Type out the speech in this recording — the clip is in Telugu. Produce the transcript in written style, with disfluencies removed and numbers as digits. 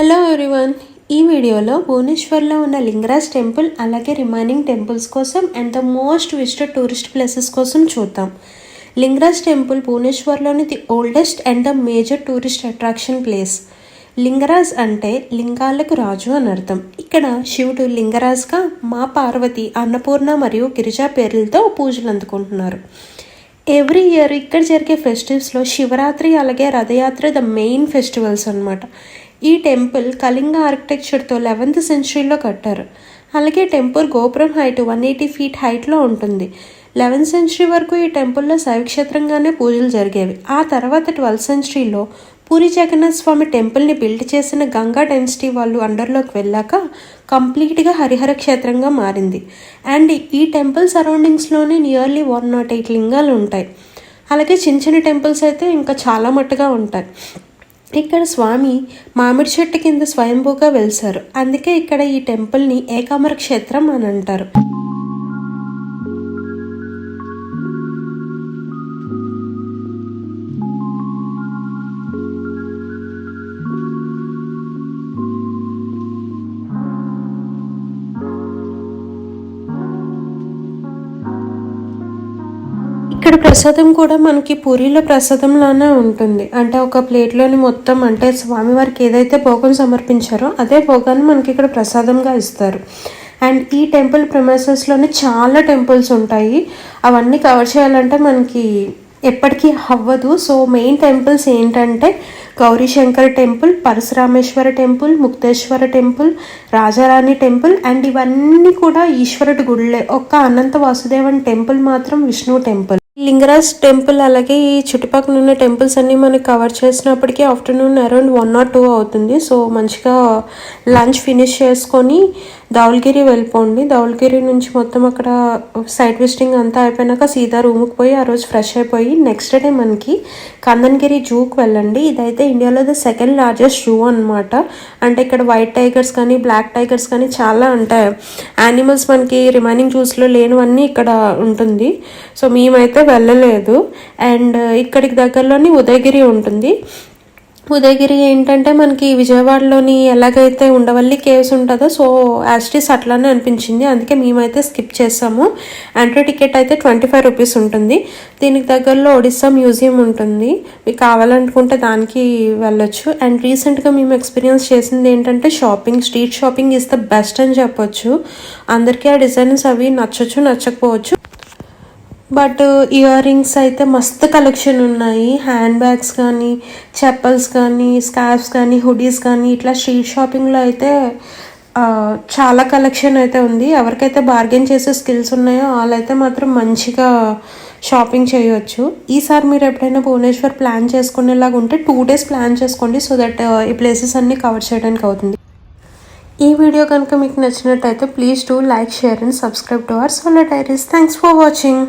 హలో ఎవ్రీవన్, ఈ వీడియోలో భువనేశ్వర్లో ఉన్న లింగరాజ్ టెంపుల్ అలాగే రిమైనింగ్ టెంపుల్స్ కోసం and the most visited tourist places కోసం చూద్దాం. లింగరాజ్ టెంపుల్ భువనేశ్వర్లోని the oldest and the major tourist attraction place. Lingaraj అంటే లింగాలకు రాజు అని అర్థం. ఇక్కడ శివుడు లింగరాజ్గా, మా పార్వతి అన్నపూర్ణ మరియు గిరిజా పేర్లతో పూజలు అందుకుంటున్నారు. ఎవ్రీ ఇయర్ ఇక్కడ జరిగే ఫెస్టివల్స్లో శివరాత్రి అలాగే రథయాత్ర ద మెయిన్ ఫెస్టివల్స్ అనమాట. ఈ టెంపుల్ కళింగ ఆర్కిటెక్చర్తో 11th సెంచరీలో కట్టారు. అలాగే టెంపుల్ గోపురం హైట్ 180 feet హైట్లో ఉంటుంది. 11th సెంచరీ వరకు ఈ టెంపుల్లో శైవక్షేత్రంగానే పూజలు జరిగేవి. ఆ తర్వాత 12th సెంచరీలో పూరి జగన్నాథ్ స్వామి టెంపుల్ని బిల్డ్ చేసిన గంగా డైనస్టీ వాళ్ళు అండర్లోకి వెళ్ళాక కంప్లీట్గా హరిహర క్షేత్రంగా మారింది. అండ్ ఈ టెంపుల్ సరౌండింగ్స్లోనే నియర్లీ 108 లింగాలు ఉంటాయి. అలాగే చిన్న చిన్న టెంపుల్స్ అయితే ఇంకా చాలా మట్టుగా ఉంటాయి. ఇక్కడ స్వామి మామిడి చెట్టు కింద స్వయంభూగా వెలిసారు. అందుకే ఇక్కడ ఈ టెంపుల్ని ఏకాంబర క్షేత్రం అని అంటారు. ఇక్కడ ప్రసాదం కూడా మనకి పూరీలో ప్రసాదంలానే ఉంటుంది. అంటే ఒక ప్లేట్లోని మొత్తం అంటే స్వామివారికి ఏదైతే భోగం సమర్పించారో అదే భోగాన్ని మనకి ఇక్కడ ప్రసాదంగా ఇస్తారు. అండ్ ఈ టెంపుల్ ప్రెమైసెస్లోనే చాలా టెంపుల్స్ ఉంటాయి. అవన్నీ కవర్ చేయాలంటే మనకి ఎప్పటికీ అవ్వదు. సో మెయిన్ టెంపుల్స్ ఏంటంటే Gauri Shankar temple, Parasurameswara temple, Mukteshwara temple, రాజారాణి temple and ఇవన్నీ కూడా ఈశ్వరుడి గుళ్ళే. ఒక్క అనంత వాసుదేవన్ టెంపుల్ మాత్రం విష్ణు టెంపుల్. లింగరాజ్ టెంపుల్ అలాగే ఈ చుట్టుపక్కల ఉన్న టెంపుల్స్ అన్నీ మనకి కవర్ చేసినప్పటికీ ఆఫ్టర్నూన్ అరౌండ్ 1 or 2 అవుతుంది. సో మంచిగా లంచ్ ఫినిష్ చేసుకొని ధౌల్గిరి వెళ్ళిపోండి. ధౌల్గిరి నుంచి మొత్తం అక్కడ సైట్ విజిటింగ్ అంతా అయిపోయినాక సీదా రూమ్కి పోయి ఆ రోజు ఫ్రెష్ అయిపోయి నెక్స్ట్ డే మనకి కందన్గిరి జూకి వెళ్ళండి. ఇదైతే ఇండియాలో ద 2nd largest జూ అనమాట. అంటే ఇక్కడ వైట్ టైగర్స్ కానీ బ్లాక్ టైగర్స్ కానీ చాలా ఉంటాయి. యానిమల్స్ మనకి రిమైనింగ్ జూస్లో లేనివన్నీ ఇక్కడ ఉంటుంది. సో మేమైతే వెళ్ళలేదు. అండ్ ఇక్కడికి దగ్గరలోని ఉదయగిరి ఉంటుంది. ఉదయగిరి ఏంటంటే మనకి విజయవాడలోని ఎలాగైతే ఉండవల్లి కేవ్స్ ఉంటుందో సో యాస్టీస్ అట్లానే అనిపించింది. అందుకే మేమైతే స్కిప్ చేసాము. ఎంట్రీ టికెట్ అయితే 25 rupees ఉంటుంది. దీనికి దగ్గరలో ఒడిస్సా మ్యూజియం ఉంటుంది. మీకు కావాలనుకుంటే దానికి వెళ్ళొచ్చు. అండ్ రీసెంట్గా మేము ఎక్స్పీరియన్స్ చేసింది ఏంటంటే shopping, street shopping is the best అని చెప్పొచ్చు. అందరికీ ఆ డిజైన్స్ అవి నచ్చొచ్చు నచ్చకపోవచ్చు. బట్ ఇయర్ రింగ్స్ అయితే మస్తు కలెక్షన్ ఉన్నాయి. హ్యాండ్ బ్యాగ్స్ కానీ, చెప్పల్స్ కానీ, స్కార్ఫ్స్ కానీ, హుడీస్ కానీ ఇట్లా స్ట్రీట్ షాపింగ్లో అయితే చాలా కలెక్షన్ అయితే ఉంది. ఎవరికైతే బార్గెన్ చేసే స్కిల్స్ ఉన్నాయో వాళ్ళైతే మాత్రం మంచిగా షాపింగ్ చేయవచ్చు. ఈసారి మీరు ఎప్పుడైనా భువనేశ్వర్ ప్లాన్ చేసుకునేలాగా ఉంటే 2 days ప్లాన్ చేసుకోండి. సో దట్ ఈ ప్లేసెస్ అన్నీ కవర్ చేయడానికి అవుతుంది. ఈ వీడియో కనుక మీకు నచ్చినట్టయితే please do like, share and subscribe to our solo diaries. Thanks for watching.